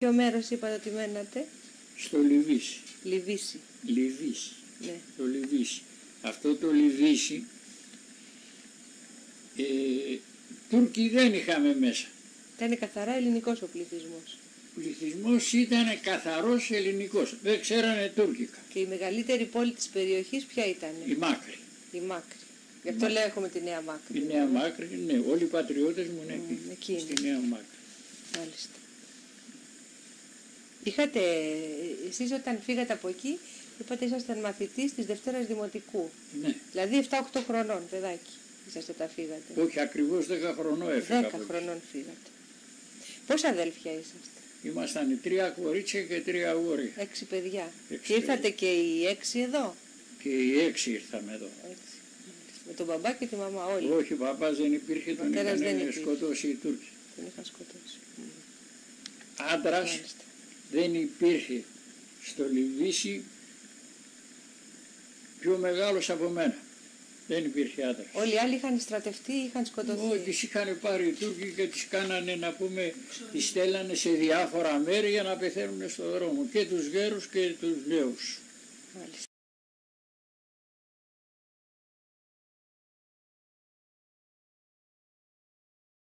Ποιο μέρος είπατε ότι μένατε? Στο Λιβύσι. Λιβύσι. Λιβύσι. Ναι. Το Λιβύσι. Αυτό το Λιβύσι Τούρκοι δεν είχαμε μέσα. Ήταν καθαρά ελληνικός ο πληθυσμός. Ο πληθυσμός ήταν καθαρός ελληνικός. Δεν ξέρανε τουρκικά. Και η μεγαλύτερη πόλη της περιοχής ποια ήταν? Η Μάκρη. Η Μάκρη. Γι' αυτό λέω έχουμε τη Νέα Μάκρη. Η Νέα Μάκρη, ναι. Όλοι οι πατριώτες μου είναι εκεί. Στη Νέα Μάκρη. Μάλιστα. Εσείς όταν φύγατε από εκεί, είπατε ήσασταν μαθητής της Δευτέρας Δημοτικού. Ναι. Δηλαδή 7-8 χρονών, παιδάκι, είσαστε όταν φύγατε. Όχι, ακριβώς 10 χρονών έφυγα. 10 χρονών φύγατε. Πόσα αδέλφια είσαστε? Ήμασταν 3 κορίτσια και 3 αγόρια. 6 παιδιά. 6 Και ήρθατε και οι 6 εδώ? Και οι 6 ήρθαμε εδώ. Έτσι. Με τον μπαμπά και τη μαμά όλοι? Όχι, ο παπάς δεν υπήρχε, τον είχαν σκοτώσει οι Τούρκοι. Τον είχαν σκοτώσει. Άντρας δεν υπήρχε στο Λιβύσι πιο μεγάλος από μένα. Δεν υπήρχε άντρας. Όλοι οι άλλοι είχαν στρατευτεί ή είχαν σκοτωθεί? Όχι, τις είχαν πάρει οι Τούρκοι και τις κάνανε, να πούμε, τις στέλνανε σε διάφορα μέρη για να πεθαίνουν στον δρόμο. Και τους γέρους και τους νέους. Μάλιστα.